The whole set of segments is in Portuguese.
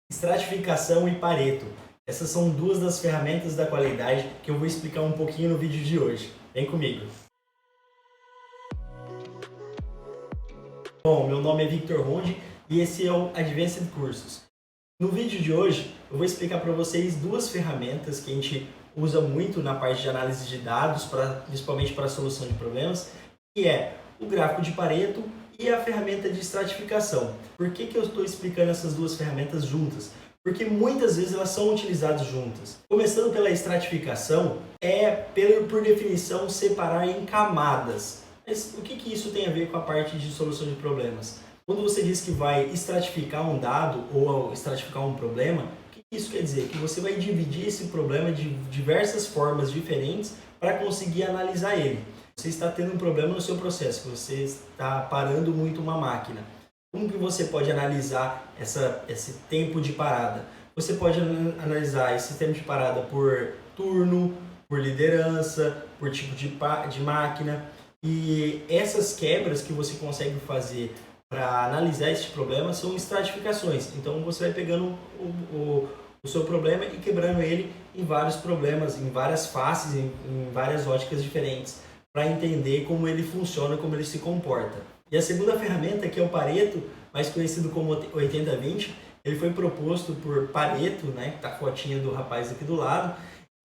Estratificação e Pareto. Essas são duas das ferramentas da qualidade que eu vou explicar um pouquinho no vídeo de hoje. Vem comigo! Bom, meu nome é Victor Ronde e esse é o Advanced Cursos. No vídeo de hoje eu vou explicar para vocês duas ferramentas que a gente usa muito na parte de análise de dados, principalmente para a solução de problemas, que é o gráfico de Pareto e a ferramenta de estratificação. Por que eu estou explicando essas duas ferramentas juntas? Porque muitas vezes elas são utilizadas juntas. Começando pela estratificação, por definição, separar em camadas. Mas o que isso tem a ver com a parte de solução de problemas? Quando você diz que vai estratificar um dado ou estratificar um problema, o que isso quer dizer? Que você vai dividir esse problema de diversas formas diferentes para conseguir analisar ele. Você está tendo um problema no seu processo, você está parando muito uma máquina. Como que você pode analisar esse tempo de parada? Você pode analisar esse tempo de parada por turno, por liderança, por tipo de máquina. E essas quebras que você consegue fazer para analisar esse problema são estratificações. Então você vai pegando o seu problema e quebrando ele em vários problemas, em várias faces, em várias óticas diferentes, para entender como ele funciona, como ele se comporta. E a segunda ferramenta, que é o Pareto, mais conhecido como 80-20, ele foi proposto por Pareto, né, que está a fotinha do rapaz aqui do lado,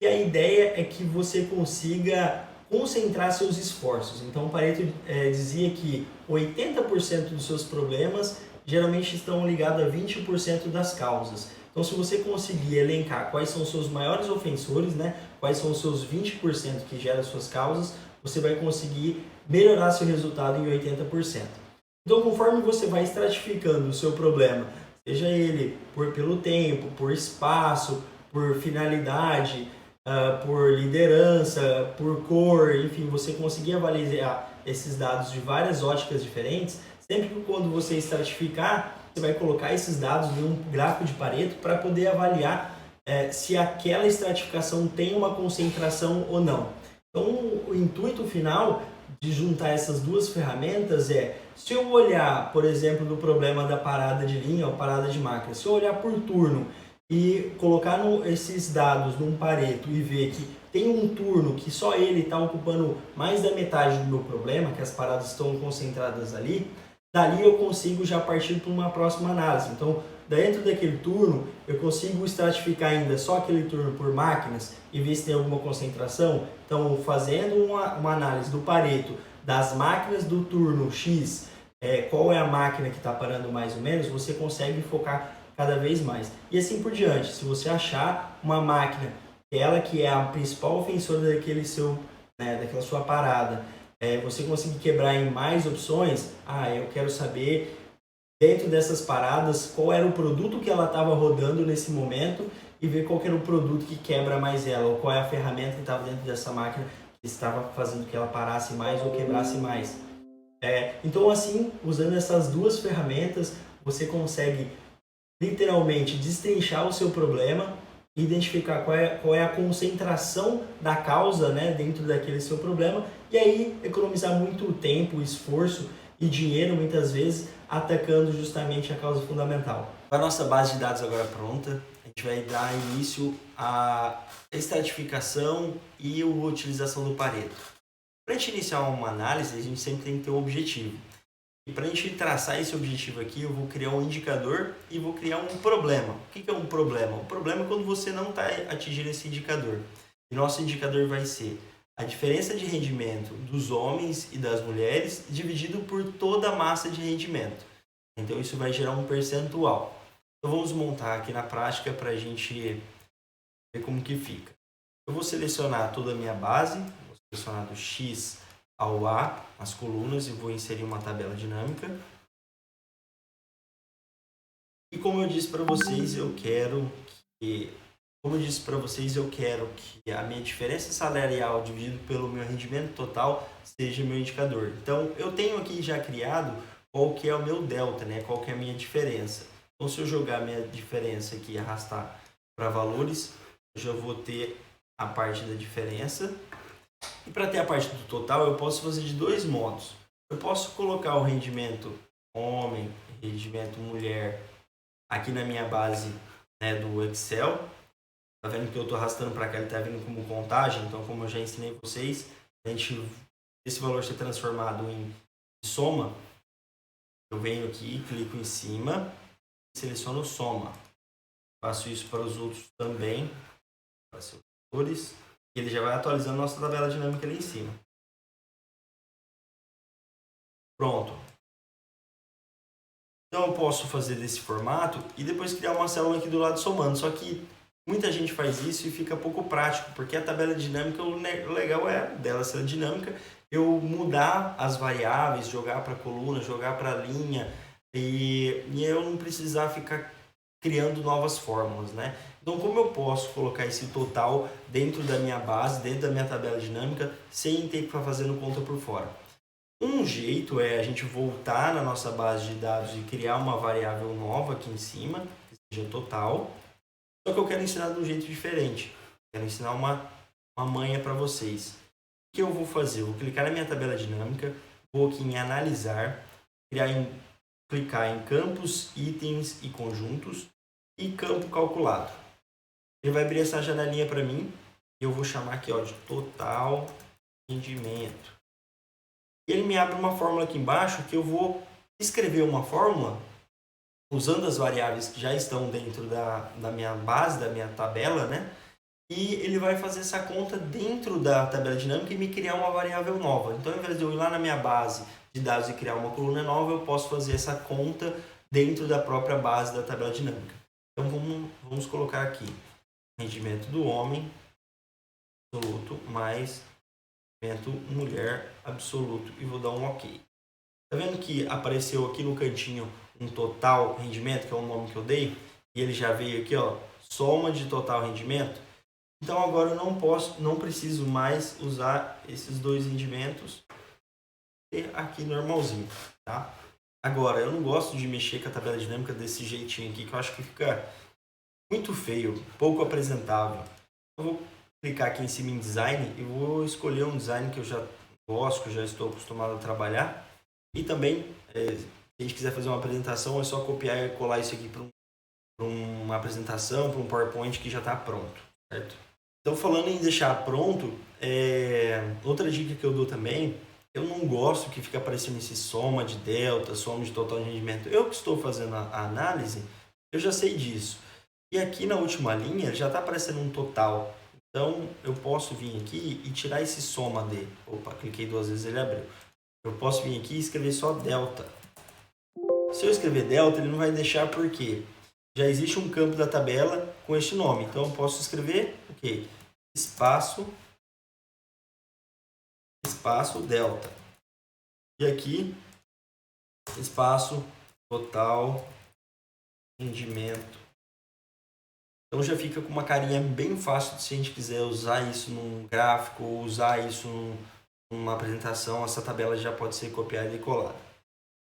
e a ideia é que você consiga concentrar seus esforços. Então, Pareto dizia que 80% dos seus problemas geralmente estão ligados a 20% das causas. Então, se você conseguir elencar quais são os seus maiores ofensores, né, quais são os seus 20% que geram as suas causas, você vai conseguir melhorar seu resultado em 80%. Então, conforme você vai estratificando o seu problema, seja ele pelo tempo, por espaço, por finalidade, por liderança, por cor, enfim, você conseguir avaliar esses dados de várias óticas diferentes, sempre que quando você estratificar, você vai colocar esses dados em um gráfico de Pareto para poder avaliar se aquela estratificação tem uma concentração ou não. Então, o intuito final de juntar essas duas ferramentas se eu olhar, por exemplo, no problema da parada de linha ou parada de máquina, se eu olhar por turno e colocar esses dados num Pareto e ver que tem um turno que só ele está ocupando mais da metade do meu problema, que as paradas estão concentradas ali, dali eu consigo já partir para uma próxima análise. Então, dentro daquele turno, eu consigo estratificar ainda só aquele turno por máquinas e ver se tem alguma concentração. Então, fazendo uma análise do Pareto das máquinas do turno X, qual é a máquina que está parando mais ou menos, você consegue focar cada vez mais. E assim por diante. Se você achar uma máquina, ela que é a principal ofensora daquela sua parada, você conseguir quebrar em mais opções, eu quero saber dentro dessas paradas qual era o produto que ela estava rodando nesse momento e ver qual era o produto que quebra mais ela, ou qual é a ferramenta que estava dentro dessa máquina que estava fazendo que ela parasse mais ou quebrasse mais. Então assim, usando essas duas ferramentas, você consegue literalmente destrinchar o seu problema, identificar qual é a concentração da causa, né, dentro daquele seu problema, e aí economizar muito tempo, esforço e dinheiro, muitas vezes, atacando justamente a causa fundamental. Com a nossa base de dados agora pronta, a gente vai dar início à estratificação e a utilização do Pareto. Para a gente iniciar uma análise, a gente sempre tem que ter um objetivo. E para a gente traçar esse objetivo aqui, eu vou criar um indicador e vou criar um problema. O que é um problema? O problema é quando você não está atingindo esse indicador. E nosso indicador vai ser a diferença de rendimento dos homens e das mulheres dividido por toda a massa de rendimento. Então isso vai gerar um percentual. Então vamos montar aqui na prática para a gente ver como que fica. Eu vou selecionar toda a minha base, vou selecionar do X ao A, as colunas, e vou inserir uma tabela dinâmica. E como eu disse para vocês, eu quero que a minha diferença salarial dividido pelo meu rendimento total seja meu indicador. Então, eu tenho aqui já criado qual que é o meu delta, né? Qual que é a minha diferença. Então, se eu jogar a minha diferença aqui e arrastar para valores, eu já vou ter a parte da diferença. E para ter a parte do total, eu posso fazer de dois modos. Eu posso colocar o rendimento homem, rendimento mulher aqui na minha base né, do Excel. Tá vendo que eu estou arrastando para cá, ele está vindo como contagem. Então, como eu já ensinei vocês, esse valor ser transformado em soma, eu venho aqui, clico em cima, seleciono soma. Faço isso para os outros também, para seus valores. E ele já vai atualizando nossa tabela dinâmica ali em cima. Pronto. Então eu posso fazer desse formato e depois criar uma célula aqui do lado somando. Só que muita gente faz isso e fica pouco prático, porque a tabela dinâmica, o legal é dela ser dinâmica, eu mudar as variáveis, jogar para coluna, jogar para linha e eu não precisar ficar criando novas fórmulas, né? Então, como eu posso colocar esse total dentro da minha base, dentro da minha tabela dinâmica, sem ter que ficar fazendo conta por fora? Um jeito é a gente voltar na nossa base de dados e criar uma variável nova aqui em cima, que seja total. Só que eu quero ensinar de um jeito diferente. Quero ensinar uma manha para vocês. O que eu vou fazer? Eu vou clicar na minha tabela dinâmica, vou aqui em analisar, clicar em campos, itens e conjuntos e campo calculado. Ele vai abrir essa janelinha para mim e eu vou chamar aqui de total rendimento. E ele me abre uma fórmula aqui embaixo que eu vou escrever uma fórmula usando as variáveis que já estão dentro da minha base, da minha tabela, né? E ele vai fazer essa conta dentro da tabela dinâmica e me criar uma variável nova. Então, ao invés de eu ir lá na minha base de dados e criar uma coluna nova, eu posso fazer essa conta dentro da própria base da tabela dinâmica. Então, vamos colocar aqui rendimento do homem absoluto mais rendimento mulher absoluto e vou dar um OK. Tá vendo que apareceu aqui no cantinho um total rendimento, que é o nome que eu dei, e ele já veio aqui, soma de total rendimento. Então agora eu não preciso mais usar esses dois rendimentos aqui normalzinho, tá? Agora, eu não gosto de mexer com a tabela dinâmica desse jeitinho aqui, que eu acho que fica muito feio, pouco apresentável. Eu vou clicar aqui em cima em design e vou escolher um design que eu já gosto, que eu já estou acostumado a trabalhar. E também, se a gente quiser fazer uma apresentação, é só copiar e colar isso aqui para uma apresentação, para um PowerPoint que já está pronto, certo? Então, falando em deixar pronto, outra dica que eu dou também, eu não gosto que fica aparecendo esse soma de delta, soma de total de rendimento. Eu que estou fazendo a análise, eu já sei disso. E aqui na última linha já está aparecendo um total. Então, eu posso vir aqui e tirar esse soma de... Opa, cliquei 2 vezes e ele abriu. Eu posso vir aqui e escrever só delta. Se eu escrever delta, ele não vai deixar porque já existe um campo da tabela com este nome. Então, eu posso escrever espaço delta. E aqui, espaço total rendimento. Então já fica com uma carinha bem fácil se a gente quiser usar isso num gráfico ou usar isso numa apresentação. Essa tabela já pode ser copiada e colada.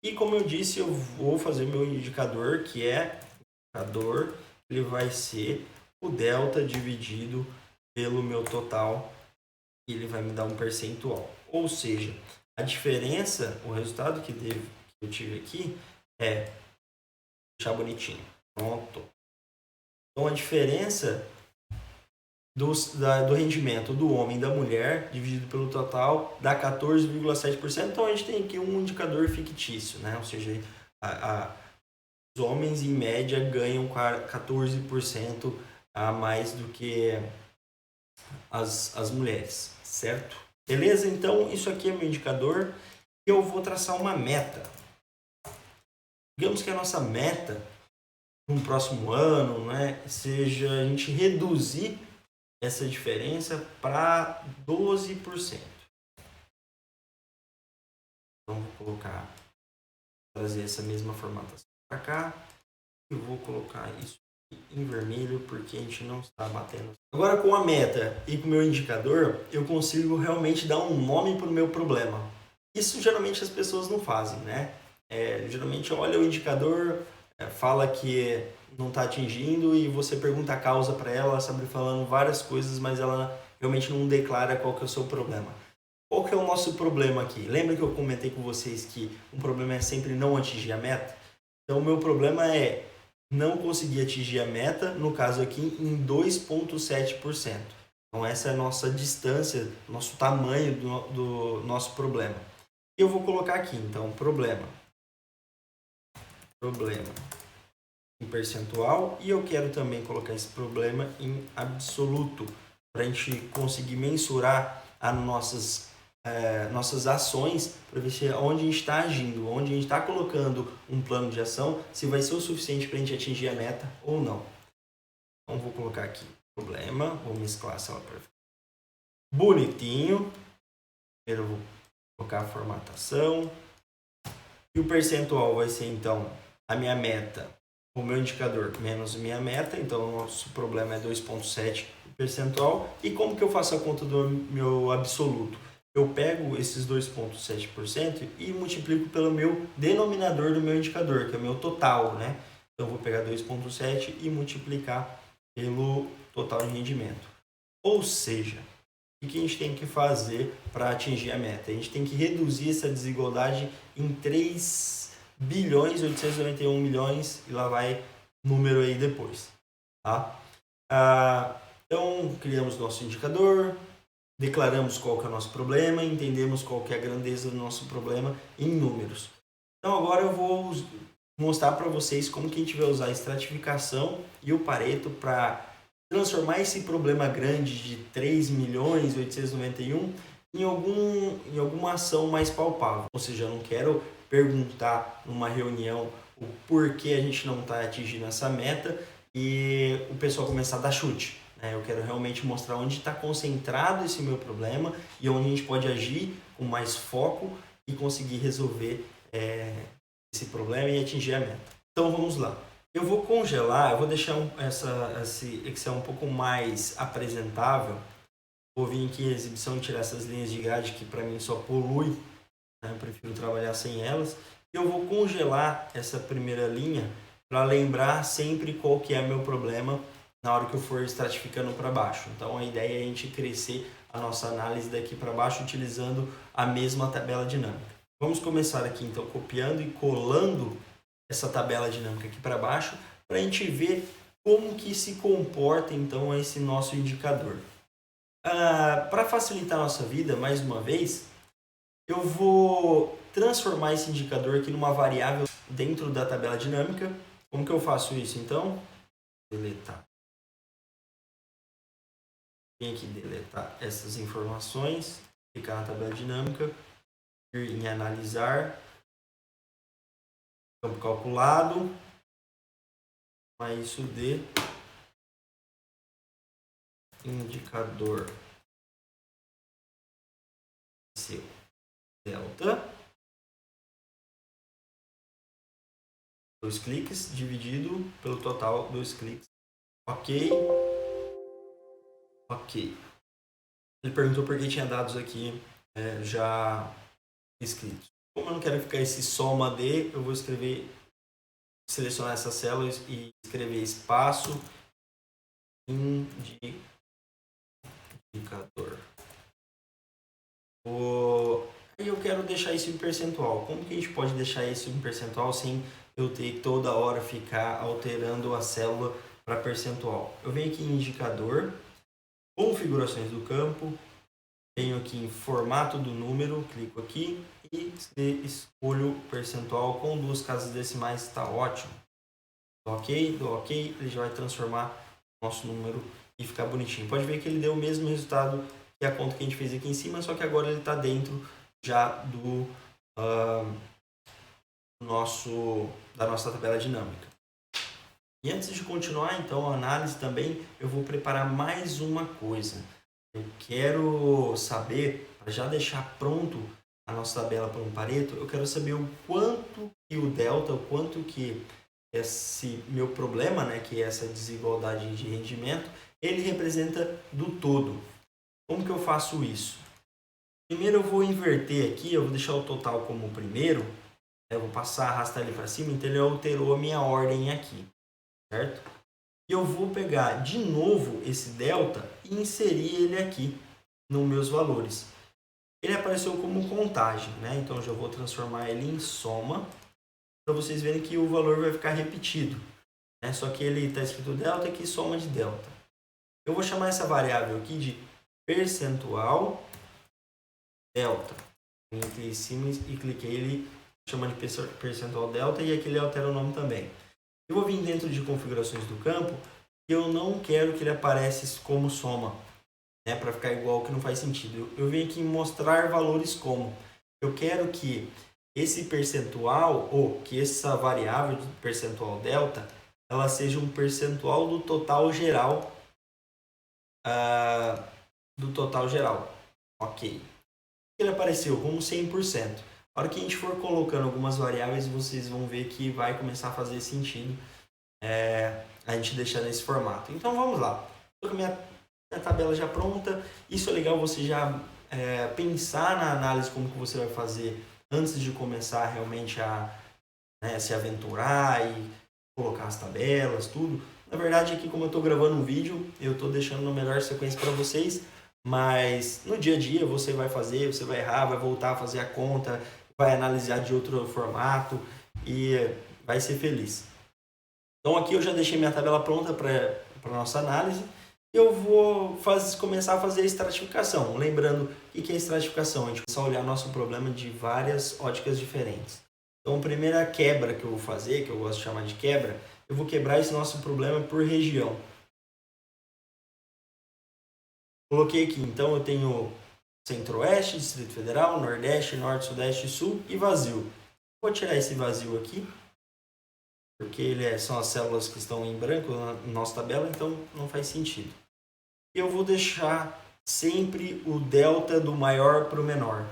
E como eu disse, eu vou fazer meu indicador, que é indicador, ele vai ser o delta dividido pelo meu total e ele vai me dar um percentual. Ou seja, a diferença, o resultado que eu tive aqui é deixar bonitinho. Pronto. Então, a diferença do rendimento do homem e da mulher dividido pelo total dá 14,7%. Então, a gente tem aqui um indicador fictício, né? Ou seja, os homens, em média, ganham 14% a mais do que as mulheres, certo? Beleza? Então, isso aqui é meu indicador. Eu vou traçar uma meta. Digamos que a nossa meta no próximo ano, né, seja a gente reduzir essa diferença para 12%. Então, vou trazer essa mesma formatação para cá. Eu vou colocar isso em vermelho porque a gente não está batendo. Agora, com a meta e com o meu indicador, eu consigo realmente dar um nome para o meu problema. Isso geralmente as pessoas não fazem, né? Geralmente olha o indicador, fala que não está atingindo e você pergunta a causa para ela, ela sabe falando várias coisas, mas ela realmente não declara qual que é o seu problema. Qual que é o nosso problema aqui? Lembra que eu comentei com vocês que um problema é sempre não atingir a meta? Então, o meu problema é não consegui atingir a meta, no caso aqui, em 2,7%. Então essa é a nossa distância, nosso tamanho do nosso problema. Eu vou colocar aqui, então, problema em percentual, e eu quero também colocar esse problema em absoluto, para a gente conseguir mensurar as nossas ações, para ver se onde a gente está agindo, onde a gente está colocando um plano de ação, se vai ser o suficiente para a gente atingir a meta ou não. Então vou colocar aqui problema, vou mesclar essa perfeita. Bonitinho. Primeiro eu vou colocar a formatação. E o percentual vai ser então a minha meta, o meu indicador menos a minha meta, então o nosso problema é 2,7 percentual. E como que eu faço a conta do meu absoluto? Eu pego esses 2,7% e multiplico pelo meu denominador do meu indicador, que é o meu total, né? Então eu vou pegar 2,7 e multiplicar pelo total de rendimento. Ou seja, o que a gente tem que fazer para atingir a meta? A gente tem que reduzir essa desigualdade em 3.891.000.000 e lá vai o número aí depois. Tá? Então, criamos nosso indicador, declaramos qual que é o nosso problema, entendemos qual que é a grandeza do nosso problema em números. Então, agora eu vou mostrar para vocês como que a gente vai usar a estratificação e o Pareto para transformar esse problema grande de 3.891.000 em alguma ação mais palpável. Ou seja, eu não quero perguntar numa reunião o porquê a gente não está atingindo essa meta e o pessoal começar a dar chute. Eu quero realmente mostrar onde está concentrado esse meu problema e onde a gente pode agir com mais foco e conseguir resolver esse problema e atingir a meta. Então vamos lá. Eu vou congelar, eu vou deixar esse Excel um pouco mais apresentável. Vou vir aqui em exibição e tirar essas linhas de grade que para mim só polui, né? Eu prefiro trabalhar sem elas. Eu vou congelar essa primeira linha para lembrar sempre qual que é meu problema na hora que eu for estratificando para baixo. Então a ideia é a gente crescer a nossa análise daqui para baixo utilizando a mesma tabela dinâmica. Vamos começar aqui então copiando e colando essa tabela dinâmica aqui para baixo para a gente ver como que se comporta então esse nosso indicador. Para facilitar a nossa vida, mais uma vez, eu vou transformar esse indicador aqui numa variável dentro da tabela dinâmica. Como que eu faço isso então? Deletar. Tem que deletar essas informações, clicar na tabela dinâmica, ir em analisar, campo calculado, mas isso de indicador seu delta, 2 cliques dividido pelo total 2 cliques. Ok. Ele perguntou por que tinha dados aqui já escritos. Como eu não quero ficar esse soma de, eu vou selecionar essas células e escrever espaço indicador. E eu quero deixar isso em percentual. Como que a gente pode deixar isso em percentual sem eu ter que toda hora ficar alterando a célula para percentual? Eu venho aqui em indicador, configurações do campo, venho aqui em formato do número, clico aqui e escolho percentual com 2 casas decimais, está ótimo. Dou ok, ele já vai transformar o nosso número e ficar bonitinho. Pode ver que ele deu o mesmo resultado que a conta que a gente fez aqui em cima, só que agora ele está dentro já da nossa tabela dinâmica. E antes de continuar então a análise também, eu vou preparar mais uma coisa. Eu quero saber, para já deixar pronto a nossa tabela para um Pareto, eu quero saber o quanto que o delta, o quanto que esse meu problema, né, que é essa desigualdade de rendimento, ele representa do todo. Como que eu faço isso? Primeiro eu vou inverter aqui, eu vou deixar o total como o primeiro, eu vou passar, arrastar ele para cima, então ele alterou a minha ordem aqui, certo? E eu vou pegar de novo esse delta e inserir ele aqui nos meus valores. Ele apareceu como contagem, né? Então eu já vou transformar ele em soma, para vocês verem que o valor vai ficar repetido. né? Só que ele está escrito delta aqui, soma de delta. Eu vou chamar essa variável aqui de percentual delta. Entrei em cima e cliquei, ele chama de percentual delta e aqui ele altera o nome também. Eu vou vir dentro de configurações do campo e eu não quero que ele apareça como soma, né, para ficar igual, que não faz sentido. Eu venho aqui mostrar valores como. Eu quero que esse percentual, ou que essa variável de percentual delta, ela seja um percentual do total geral. Ok. Ele apareceu como 100%. A hora que a gente for colocando algumas variáveis, vocês vão ver que vai começar a fazer sentido a gente deixar nesse formato. Então vamos lá. Estou com a minha tabela já pronta. Isso é legal você já pensar na análise como que você vai fazer antes de começar realmente a se aventurar e colocar as tabelas, tudo. Na verdade, aqui como eu estou gravando um vídeo, eu estou deixando na melhor sequência para vocês, mas no dia a dia você vai fazer, você vai errar, vai voltar a fazer a conta, vai analisar de outro formato e vai ser feliz. Então aqui eu já deixei minha tabela pronta para a nossa análise. Eu vou começar a fazer a estratificação. Lembrando, o que é estratificação? A gente vai começar a olhar nosso problema de várias óticas diferentes. Então a primeira quebra que eu vou fazer, que eu gosto de chamar de quebra, eu vou quebrar esse nosso problema por região. Coloquei aqui, então eu tenho Centro-Oeste, Distrito Federal, Nordeste, Norte, Sudeste, Sul e vazio. Vou tirar esse vazio aqui, porque são as células que estão em branco na nossa tabela, então não faz sentido. Eu vou deixar sempre o delta do maior para o menor.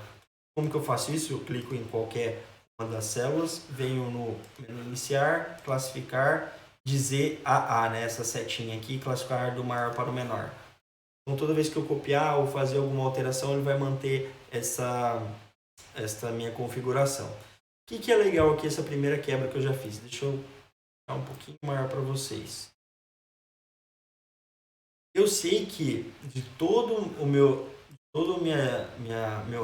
Como que eu faço isso? Eu clico em qualquer uma das células, venho no menu iniciar, classificar, dizer AA, né? Essa setinha aqui, classificar do maior para o menor. Então toda vez que eu copiar ou fazer alguma alteração, ele vai manter essa minha configuração. O que é legal aqui, essa primeira quebra que eu já fiz? Deixa eu dar um pouquinho maior para vocês. Eu sei que de todo o meu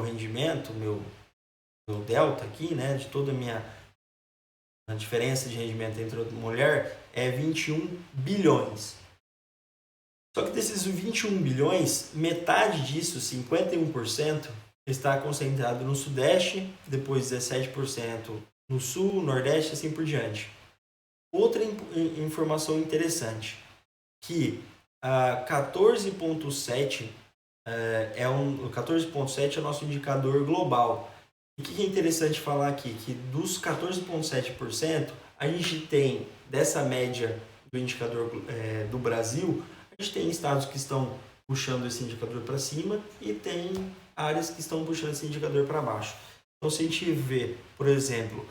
rendimento, meu delta aqui, né, de toda a diferença de rendimento entre outra mulher é 21 bilhões. Só que desses 21 bilhões, metade disso, 51%, está concentrado no Sudeste, depois 17% no Sul, Nordeste e assim por diante. Outra informação interessante, que 14.7 é o nosso indicador global. E o que é interessante falar aqui? Que dos 14,7%, a gente tem, dessa média do indicador do Brasil, a gente tem estados que estão puxando esse indicador para cima e tem áreas que estão puxando esse indicador para baixo. Então, se a gente vê, por exemplo,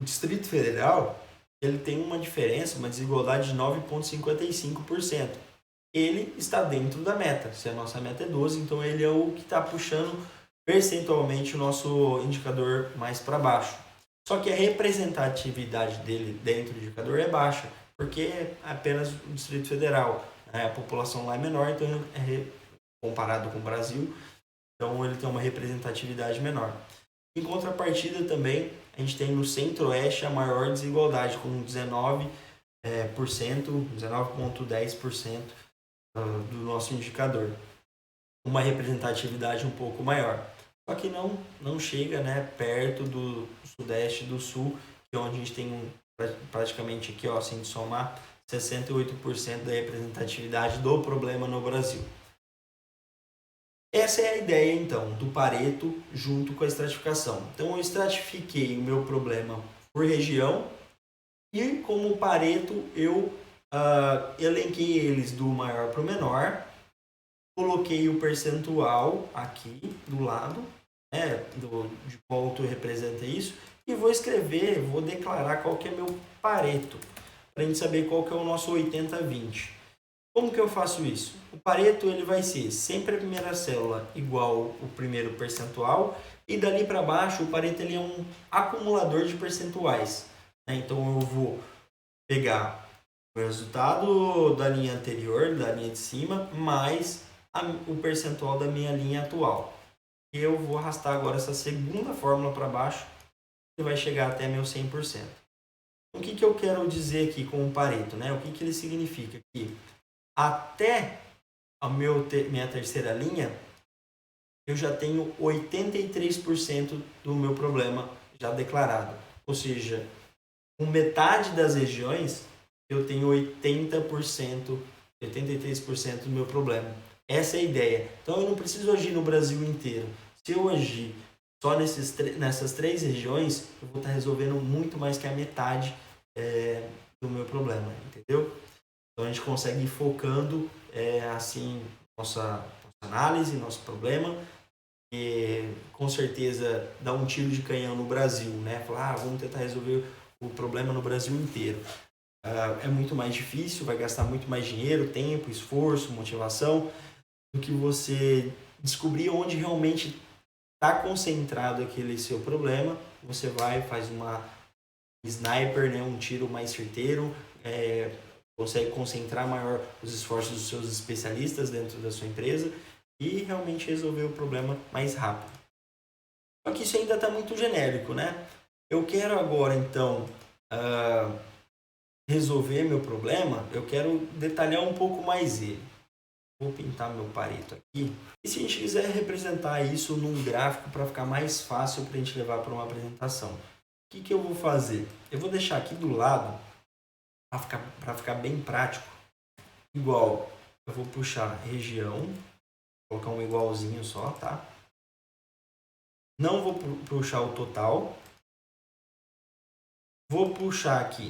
o Distrito Federal, ele tem uma diferença, uma desigualdade de 9,55%. Ele está dentro da meta. Se a nossa meta é 12, então ele é o que está puxando percentualmente o nosso indicador mais para baixo. Só que a representatividade dele dentro do indicador é baixa, porque é apenas o Distrito Federal. A população lá é menor, então comparado com o Brasil, então ele tem uma representatividade menor. Em contrapartida também, a gente tem no Centro-Oeste a maior desigualdade, com 19,10% do nosso indicador. Uma representatividade um pouco maior. Só que não chega, né, perto do Sudeste e do Sul, que é onde a gente tem praticamente aqui, sem somar, 68% da representatividade do problema no Brasil. Essa é a ideia, então, do Pareto junto com a estratificação. Então, eu estratifiquei o meu problema por região e, como Pareto, eu elenquei eles do maior para o menor, coloquei o percentual aqui do lado, né, de quanto representa isso, e vou declarar qual que é meu Pareto, para a gente saber qual que é o nosso 80-20. Como que eu faço isso? O Pareto ele vai ser sempre a primeira célula igual o primeiro percentual, e dali para baixo o Pareto ele é um acumulador de percentuais, né? Então eu vou pegar o resultado da linha anterior, da linha de cima, mais o percentual da minha linha atual. E eu vou arrastar agora essa segunda fórmula para baixo, que vai chegar até meu 100%. O que eu quero dizer aqui com o Pareto, né? O que ele significa? Que até minha terceira linha, eu já tenho 83% do meu problema já declarado. Ou seja, com metade das regiões, eu tenho 80%, 83% do meu problema. Essa é a ideia. Então, eu não preciso agir no Brasil inteiro. Se eu agir só nessas 3 regiões, eu vou estar resolvendo muito mais que a metade do meu problema, entendeu? Então, a gente consegue ir focando, assim, nossa análise, nosso problema, e com certeza dá um tiro de canhão no Brasil, né? Falar, vamos tentar resolver o problema no Brasil inteiro. É muito mais difícil, vai gastar muito mais dinheiro, tempo, esforço, motivação, do que você descobrir onde realmente está concentrado aquele seu problema. Você vai, faz uma sniper, né? Um tiro mais certeiro, consegue concentrar maior os esforços dos seus especialistas dentro da sua empresa e realmente resolver o problema mais rápido. Só que isso ainda está muito genérico, né? Eu quero agora, então, resolver meu problema, eu quero detalhar um pouco mais ele. Vou pintar meu Pareto aqui. E se a gente quiser representar isso num gráfico para ficar mais fácil para a gente levar para uma apresentação, o que eu vou fazer? Eu vou deixar aqui do lado, para ficar bem prático, igual, eu vou puxar região, colocar um igualzinho só, tá? Não vou puxar o total. Vou puxar aqui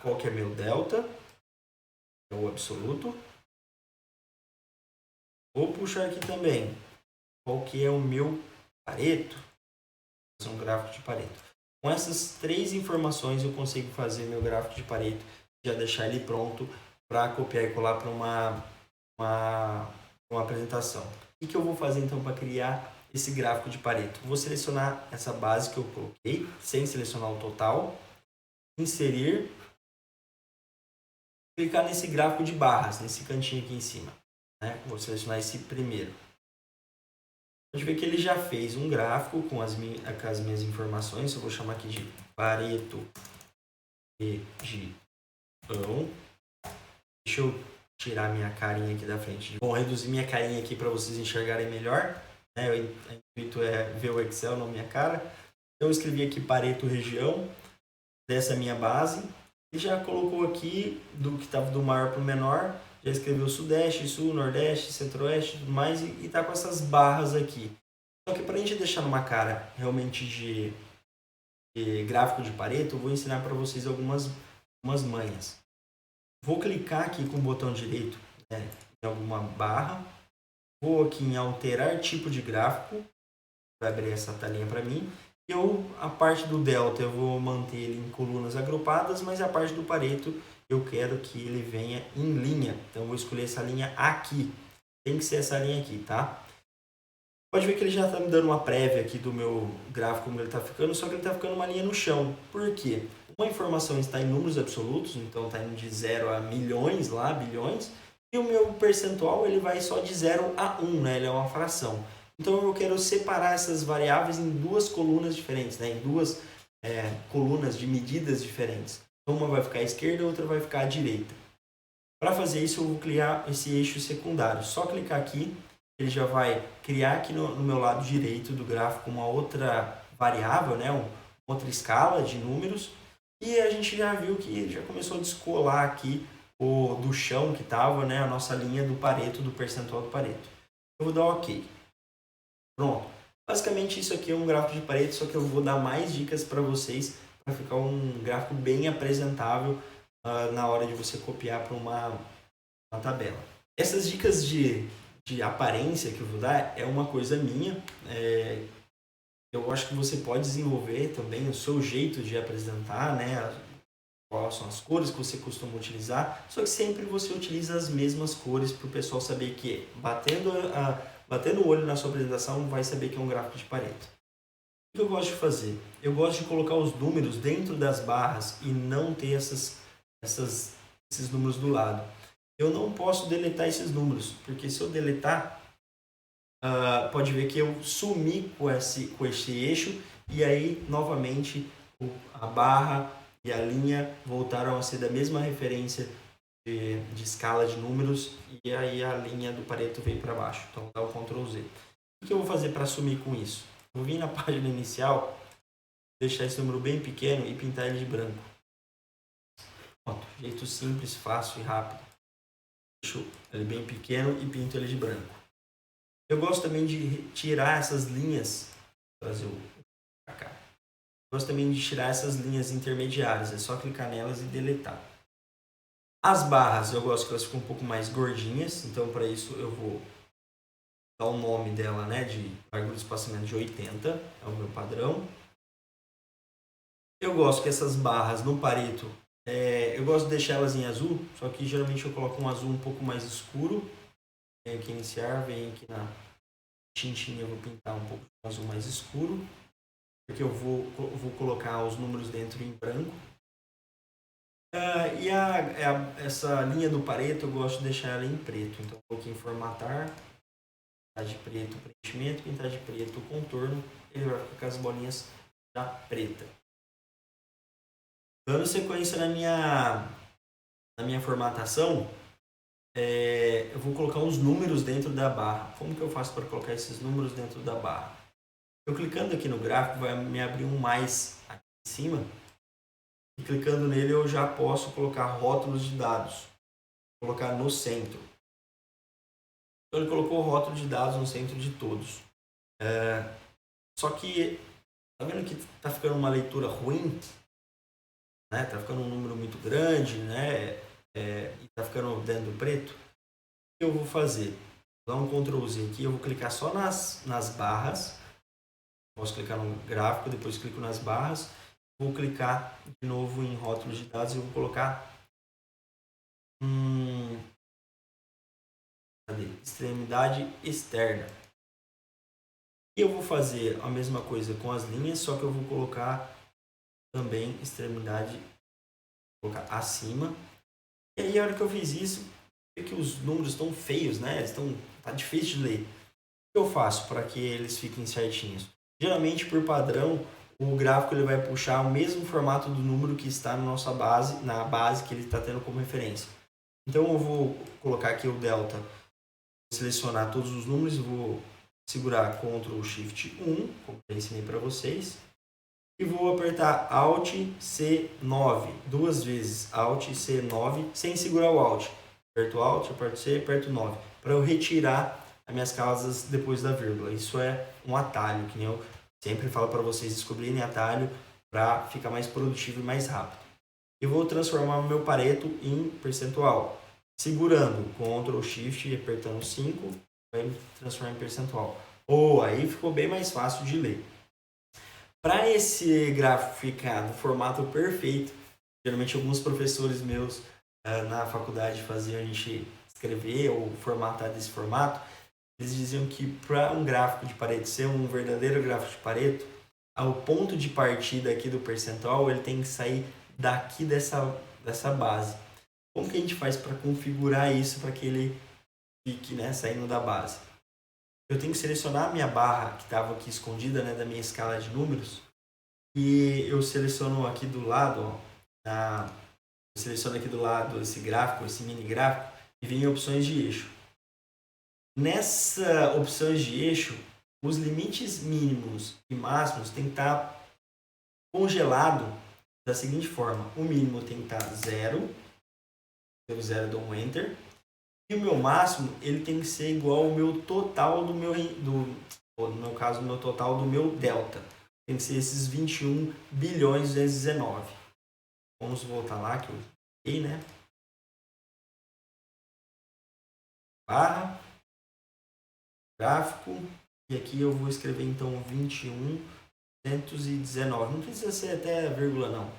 qual que é meu delta, é o absoluto. Vou puxar aqui também qual que é o meu Pareto, fazer um gráfico de Pareto. Com essas 3 informações eu consigo fazer meu gráfico de Pareto, já deixar ele pronto para copiar e colar para uma apresentação. O que eu vou fazer então para criar esse gráfico de Pareto? Vou selecionar essa base que eu coloquei, sem selecionar o total, inserir, clicar nesse gráfico de barras, nesse cantinho aqui em cima. Né? Vou selecionar esse primeiro. Pode ver que ele já fez um gráfico com as minhas informações. Eu vou chamar aqui de Pareto região. Deixa eu tirar minha carinha aqui da frente. Bom, reduzir minha carinha aqui para vocês enxergarem melhor. Né? O intuito é ver o Excel na minha cara. Então eu escrevi aqui Pareto região dessa minha base. E já colocou aqui do que estava do maior para o menor. Já escreveu Sudeste, Sul, Nordeste, Centro-Oeste e tudo mais. E está com essas barras aqui. Só que para a gente deixar numa cara realmente de gráfico de Pareto, eu vou ensinar para vocês algumas manhas. Vou clicar aqui com o botão direito, né, em alguma barra. Vou aqui em alterar tipo de gráfico. Vai abrir essa telinha para mim. A parte do delta eu vou manter ele em colunas agrupadas, mas a parte do Pareto eu quero que ele venha em linha. Então eu vou escolher essa linha aqui. Tem que ser essa linha aqui, tá? Pode ver que ele já está me dando uma prévia aqui do meu gráfico, como ele está ficando, só que ele está ficando uma linha no chão. Por quê? Uma informação está em números absolutos, então está indo de 0 a milhões lá, bilhões, e o meu percentual ele vai só de 0 a 1, né? Ele é uma fração. Então eu quero separar essas variáveis em 2 colunas diferentes, né? Em 2 colunas de medidas diferentes. Uma vai ficar à esquerda, a outra vai ficar à direita. Para fazer isso eu vou criar esse eixo secundário. Só clicar aqui, ele já vai criar aqui no meu lado direito do gráfico uma outra variável, né? Uma outra escala de números. E a gente já viu que já começou a descolar aqui do chão que estava, né? A nossa linha do Pareto, do percentual do Pareto. Eu vou dar OK. Pronto. Basicamente isso aqui é um gráfico de Pareto, só que eu vou dar mais dicas para vocês para ficar um gráfico bem apresentável na hora de você copiar para uma tabela. Essas dicas de aparência que eu vou dar é uma coisa minha. Eu acho que você pode desenvolver também o seu jeito de apresentar, né? Quais são as cores que você costuma utilizar, só que sempre você utiliza as mesmas cores para o pessoal saber que batendo o olho na sua apresentação vai saber que é um gráfico de Pareto. O que eu gosto de fazer? Eu gosto de colocar os números dentro das barras e não ter esses números do lado. Eu não posso deletar esses números, porque se eu deletar, pode ver que eu sumi com esse eixo e aí novamente a barra e a linha voltaram a ser da mesma referência de escala de números, e aí a linha do Pareto veio para baixo. Então vou dar o Ctrl Z. O que eu vou fazer para assumir com isso? Vou vir na página inicial, deixar esse número bem pequeno e pintar ele de branco. Pronto, jeito simples, fácil e rápido. Deixo ele bem pequeno e pinto ele de branco. Eu gosto também de tirar essas linhas, trazer para cá. Gosto também de tirar essas linhas intermediárias, é só clicar nelas e deletar. As barras, eu gosto que elas ficam um pouco mais gordinhas, então para isso eu vou dar o nome dela, né, de largura de espaçamento de 80, é o meu padrão. Eu gosto que essas barras no Pareto, eu gosto de deixar elas em azul, só que geralmente eu coloco um azul um pouco mais escuro. Venho aqui iniciar, venho aqui na tintinha, eu vou pintar um pouco de azul mais escuro, porque eu vou colocar os números dentro em branco. E essa linha do Pareto eu gosto de deixar ela em preto, então vou aqui em formatar, pintar de preto o preenchimento, pintar de preto o contorno, ele vai ficar com as bolinhas já preta. Dando sequência na minha formatação, eu vou colocar os números dentro da barra. Como que eu faço para colocar esses números dentro da barra? Eu clicando aqui no gráfico vai me abrir um mais aqui em cima. E clicando nele eu já posso colocar rótulos de dados. Vou colocar no centro. Então ele colocou o rótulo de dados no centro de todos. Só que, tá vendo que tá ficando uma leitura ruim? Né? Tá ficando um número muito grande, né? E tá ficando dentro do preto. O que eu vou fazer? Vou dar um Ctrl Z aqui, eu vou clicar só nas barras. Posso clicar no gráfico, depois clico nas barras. Vou clicar de novo em rótulos de dados e vou colocar extremidade externa. E eu vou fazer a mesma coisa com as linhas, só que eu vou colocar também extremidade, vou colocar acima. E aí a hora que eu fiz isso, é que os números estão feios, né? Tá difícil de ler. O que eu faço para que eles fiquem certinhos? Geralmente, por padrão, o gráfico ele vai puxar o mesmo formato do número que está na base que ele está tendo como referência. Então eu vou colocar aqui o delta, selecionar todos os números, vou segurar Ctrl Shift 1, como eu ensinei para vocês, e vou apertar Alt C9 duas vezes, Alt C9, sem segurar o Alt. Aperto Alt, aperto C, aperto 9, para eu retirar as minhas casas depois da vírgula. Isso é um atalho, que eu sempre falo para vocês descobrirem atalho para ficar mais produtivo e mais rápido. Eu vou transformar o meu Pareto em percentual. Segurando Ctrl Shift e apertando 5, vai me transformar em percentual. Aí ficou bem mais fácil de ler. Para esse gráfico ficar no formato perfeito, geralmente alguns professores meus na faculdade faziam a gente escrever ou formatar desse formato. Eles diziam que para um gráfico de Pareto ser um verdadeiro gráfico de Pareto, o ponto de partida aqui do percentual ele tem que sair daqui dessa base. Como que a gente faz para configurar isso para que ele fique, né, saindo da base? Eu tenho que selecionar a minha barra que estava aqui escondida, né, da minha escala de números, e eu seleciono aqui do lado, eu seleciono aqui do lado esse gráfico, esse mini gráfico, e vem em opções de eixo. Nessa opções de eixo, os limites mínimos e máximos tem que estar congelado da seguinte forma: o mínimo tem que estar 0, pelo 0 dou um Enter, e o meu máximo ele tem que ser igual ao meu total no meu caso, o meu total do meu delta. Tem que ser esses 21 bilhões 219. Vamos voltar lá que eu cliquei, né? Barra, gráfico, e aqui eu vou escrever então 21.219. Não precisa ser até vírgula não.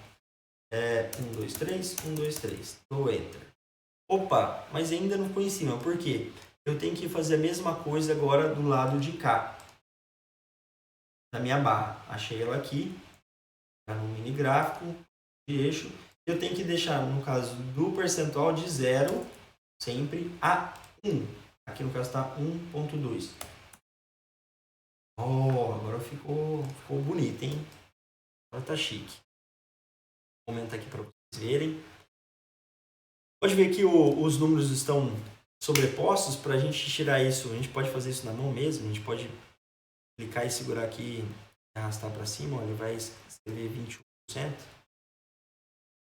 1, 2, 3, 1, 2, 3. Dou Enter. Opa, mas ainda não ficou em cima. Por quê? Eu tenho que fazer a mesma coisa agora do lado de cá. Da minha barra. Achei ela aqui. Está no mini gráfico de eixo. Eu tenho que deixar, no caso do percentual, de 0 sempre a 1. Aqui no caso está 1.2. Agora ficou bonito, hein? Agora tá chique. comentar aqui para vocês verem. Pode ver que os números estão sobrepostos. Para a gente tirar isso, a gente pode fazer isso na mão mesmo. A gente pode clicar e segurar aqui e arrastar para cima. Olha, ele vai escrever 21%.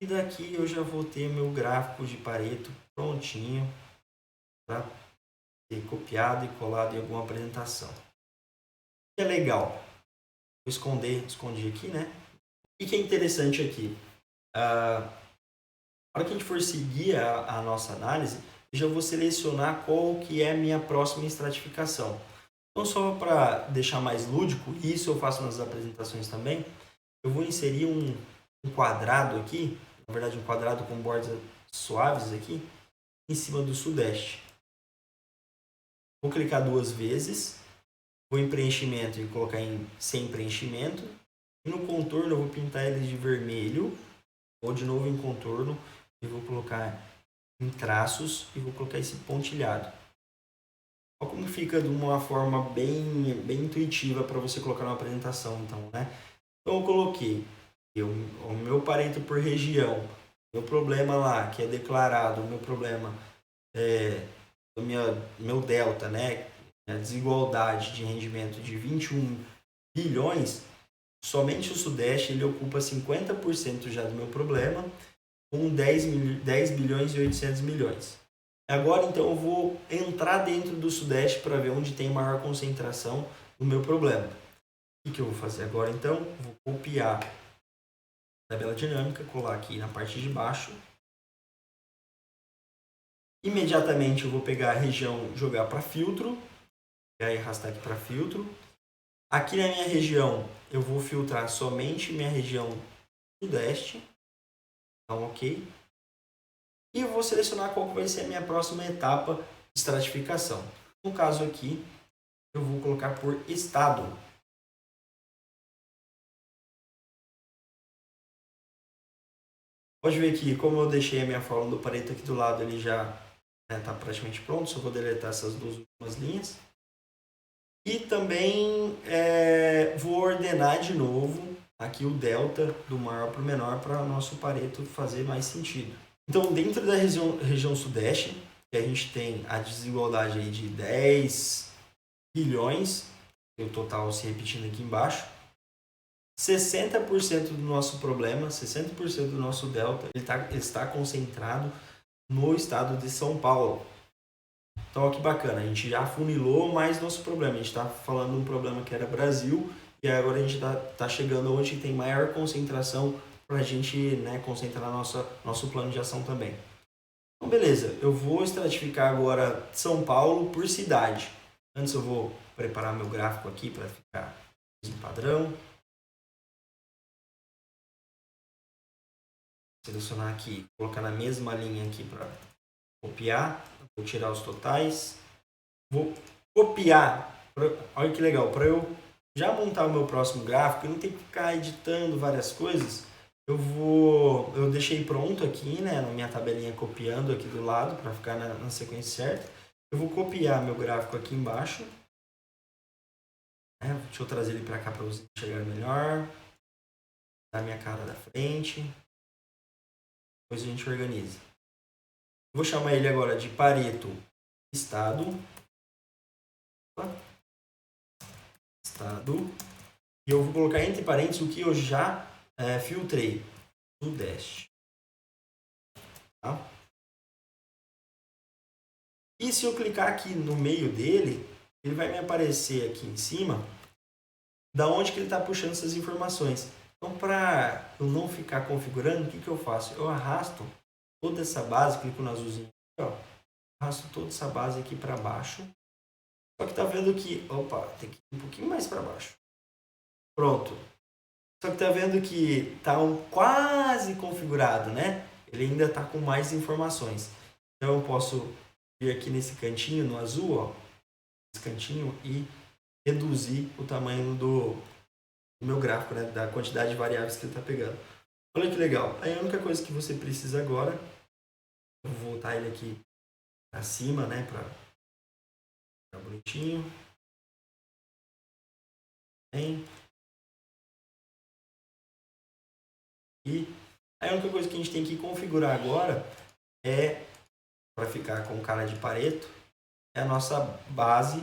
E daqui eu já vou ter meu gráfico de Pareto prontinho para ser copiado e colado em alguma apresentação. Que é legal. Vou escondi aqui, né? O que é interessante aqui? Na hora que a gente for seguir a nossa análise, eu já vou selecionar qual que é a minha próxima estratificação. Então, só para deixar mais lúdico, e isso eu faço nas apresentações também, eu vou inserir um quadrado aqui, na verdade um quadrado com bordas suaves aqui, em cima do Sudeste. Vou clicar 2 vezes, vou em preenchimento e colocar em sem preenchimento, e no contorno eu vou pintar ele de vermelho, ou de novo em contorno, e vou colocar em traços e vou colocar esse pontilhado. Olha como fica de uma forma bem intuitiva para você colocar na apresentação, então, né? Então eu coloquei o meu Pareto por região, meu problema lá, que é declarado, o meu problema meu delta, né? A desigualdade de rendimento de 21 bilhões, somente o Sudeste ele ocupa 50% já do meu problema, com 10 bilhões e 800 milhões. Agora, então, eu vou entrar dentro do Sudeste para ver onde tem maior concentração do meu problema. O que eu vou fazer agora, então? Vou copiar a tabela dinâmica, colar aqui na parte de baixo. Imediatamente eu vou pegar a região, jogar para filtro, e aí arrastar aqui para filtro. Aqui na minha região, eu vou filtrar somente minha região Sudeste. Então, ok. E eu vou selecionar qual vai ser a minha próxima etapa de estratificação. No caso aqui, eu vou colocar por estado. Pode ver que, como eu deixei a minha fórmula do Pareto aqui do lado, ele já está praticamente pronto. Só vou deletar essas 2 últimas linhas. E também vou ordenar de novo aqui o delta do maior para o menor para o nosso Pareto fazer mais sentido. Então, dentro da região Sudeste, que a gente tem a desigualdade aí de 10 bilhões, o total se repetindo aqui embaixo, 60% do nosso problema, 60% do nosso delta, ele está concentrado no estado de São Paulo. Então, olha que bacana, a gente já afunilou mais nosso problema. A gente está falando de um problema que era Brasil e agora a gente está chegando onde tem maior concentração para a gente, né, concentrar nosso plano de ação também. Então, beleza, eu vou estratificar agora São Paulo por cidade. Antes eu vou preparar meu gráfico aqui para ficar em padrão. Selecionar aqui, colocar na mesma linha aqui para copiar. Vou tirar os totais. Vou copiar. Olha que legal, para eu já montar o meu próximo gráfico e não ter que ficar editando várias coisas, eu deixei pronto aqui, né, na minha tabelinha copiando aqui do lado para ficar na sequência certa. Eu vou copiar meu gráfico aqui embaixo. Deixa eu trazer ele para cá para você enxergar melhor. Dar minha cara da frente. Depois a gente organiza. Vou chamar ele agora de Pareto Estado. Estado. E eu vou colocar entre parênteses o que eu já filtrei. Sudeste. Tá? E se eu clicar aqui no meio dele, ele vai me aparecer aqui em cima da onde que ele está puxando essas informações. Então, para eu não ficar configurando, o que eu faço? Eu arrasto toda essa base, clico no azulzinho aqui, ó, arrasto toda essa base aqui para baixo. Só que tá vendo que, opa, tem que ir um pouquinho mais para baixo. Pronto. Só que tá vendo que tá quase configurado, né? Ele ainda tá com mais informações. Então eu posso vir aqui nesse cantinho, no azul, ó, esse cantinho, e reduzir o tamanho do meu gráfico, né? Da quantidade de variáveis que ele tá pegando. Olha que legal. Aí a única coisa que você precisa agora, eu vou voltar ele aqui para cima, né? Para ficar bonitinho. Bem. E Aí a única coisa que a gente tem que configurar agora é, para ficar com cara de Pareto, é a nossa base.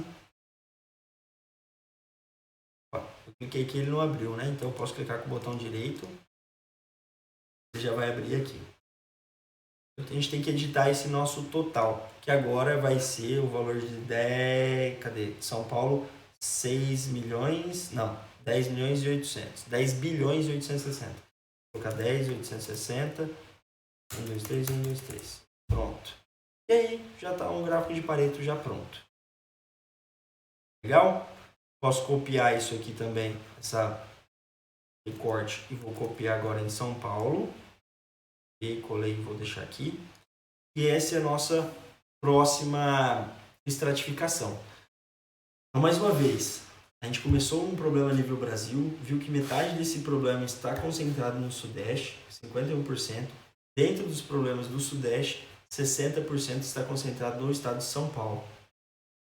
Eu cliquei aqui, ele não abriu, né? Então eu posso clicar com o botão direito, ele já vai abrir aqui. Então a gente tem que editar esse nosso total, que agora vai ser o valor de 10, cadê? São Paulo, 6 milhões, não, 10 milhões e 800, 10 bilhões e 860. Vou colocar 10, 860, 1, 2, 3, 1, 2, 3. Pronto. E aí, já está um gráfico de Pareto já pronto. Legal? Posso copiar isso aqui também, essa recorte, e vou copiar agora em São Paulo. E colei e vou deixar aqui. E essa é a nossa próxima estratificação. Então, mais uma vez, a gente começou um problema a nível Brasil, viu que metade desse problema está concentrado no Sudeste, 51%. Dentro dos problemas do Sudeste, 60% está concentrado no estado de São Paulo.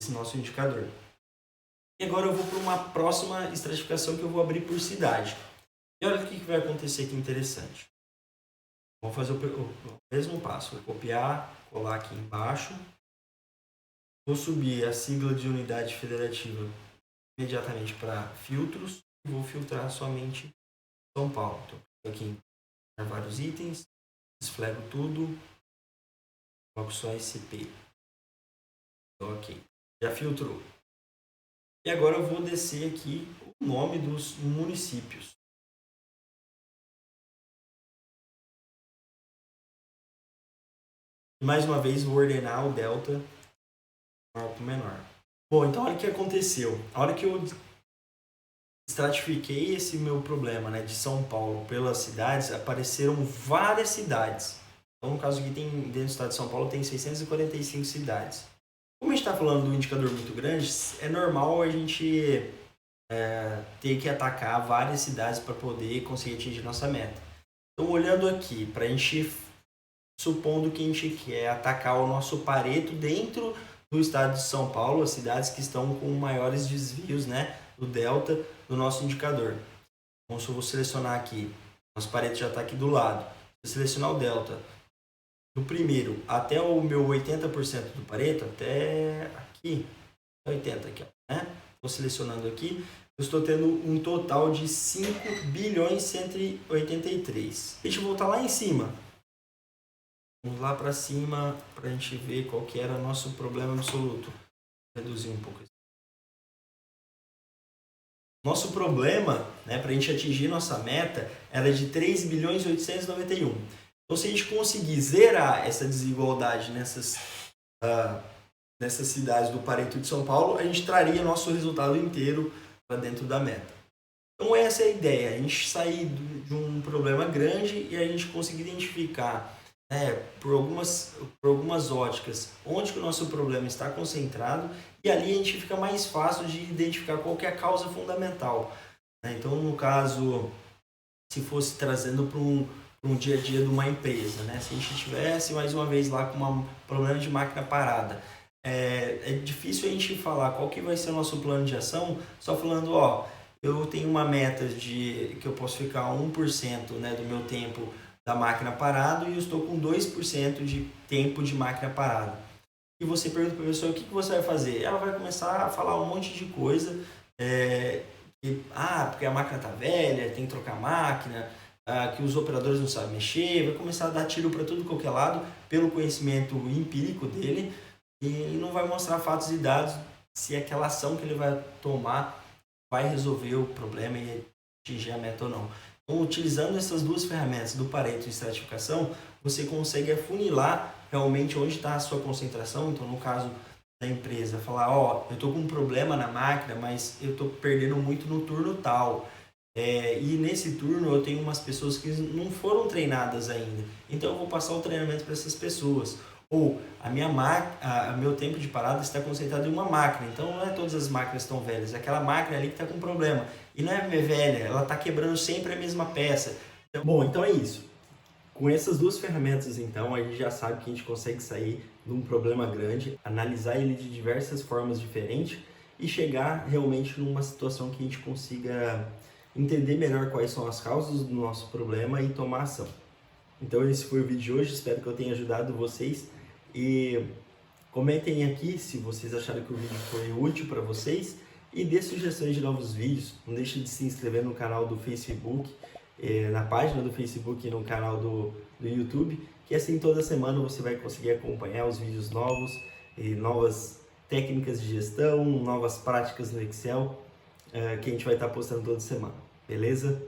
Esse é o nosso indicador. E agora eu vou para uma próxima estratificação que eu vou abrir por cidade. E olha o que vai acontecer aqui interessante. Vamos fazer o mesmo passo. Vou copiar, colar aqui embaixo. Vou subir a sigla de unidade federativa imediatamente para filtros. E vou filtrar somente São Paulo. Então, aqui em vários itens. Desflego tudo. Coloco só SP. Ok. Já filtrou. E agora eu vou descer aqui o nome dos municípios. Mais uma vez, vou ordenar o delta maior para o menor. Bom, então olha o que aconteceu. A hora que eu estratifiquei esse meu problema, né, de São Paulo pelas cidades, apareceram várias cidades. Então, no caso aqui, dentro do estado de São Paulo, tem 645 cidades. Como a gente está falando de um indicador muito grande, é normal a gente ter que atacar várias cidades para poder conseguir atingir nossa meta. Então, olhando aqui, para a gente, supondo que a gente quer atacar o nosso Pareto dentro do estado de São Paulo, as cidades que estão com maiores desvios, né, do delta do nosso indicador. Então, se eu vou selecionar aqui, nosso Pareto já está aqui do lado. Se eu selecionar o delta do primeiro até o meu 80% do Pareto, até aqui, 80 aqui, né? Estou selecionando aqui, eu estou tendo um total de 5 bilhões 183. Deixa eu voltar lá em cima. Vamos lá para cima para a gente ver qual que era o nosso problema absoluto. Vou reduzir um pouco. Nosso problema, né, para a gente atingir nossa meta, era de 3 bilhões 891. Então, se a gente conseguir zerar essa desigualdade nessas cidades do Pareto de São Paulo, a gente traria nosso resultado inteiro para dentro da meta. Então, essa é a ideia, a gente sair de um problema grande e a gente conseguir identificar, por algumas óticas, onde que o nosso problema está concentrado, e ali a gente fica mais fácil de identificar qual que é a causa fundamental. Então, no caso, se fosse trazendo para um dia a dia de uma empresa, né? Se a gente estivesse mais uma vez lá com um problema de máquina parada, é difícil a gente falar qual que vai ser o nosso plano de ação, só falando, eu tenho uma meta de que eu posso ficar 1%, né, do meu tempo da máquina parado e eu estou com 2% de tempo de máquina parada. E você pergunta para a pessoa, o que você vai fazer? Ela vai começar a falar um monte de coisa, porque a máquina está velha, tem que trocar a máquina, que os operadores não sabem mexer, vai começar a dar tiro para tudo qualquer lado, pelo conhecimento empírico dele, e não vai mostrar fatos e dados se aquela ação que ele vai tomar vai resolver o problema e atingir a meta ou não. Então, utilizando essas duas ferramentas do Pareto e estratificação, você consegue afunilar realmente onde está a sua concentração. Então, no caso da empresa, falar, eu estou com um problema na máquina, mas eu estou perdendo muito no turno tal. E nesse turno eu tenho umas pessoas que não foram treinadas ainda. Então, eu vou passar o treinamento para essas pessoas. Ou meu tempo de parada está concentrado em uma máquina. Então, não é todas as máquinas estão velhas. É aquela máquina ali que está com problema. E não é velha, ela está quebrando sempre a mesma peça. Bom, então é isso. Com essas duas ferramentas, então, a gente já sabe que a gente consegue sair de um problema grande, analisar ele de diversas formas diferentes e chegar realmente numa situação que a gente consiga entender melhor quais são as causas do nosso problema e tomar ação. Então esse foi o vídeo de hoje, espero que eu tenha ajudado vocês e comentem aqui se vocês acharam que o vídeo foi útil para vocês e dê sugestões de novos vídeos. Não deixe de se inscrever no canal do Facebook, na página do Facebook e no canal do YouTube, que assim toda semana você vai conseguir acompanhar os vídeos novos e novas técnicas de gestão, novas práticas no Excel, que a gente vai estar postando toda semana, beleza?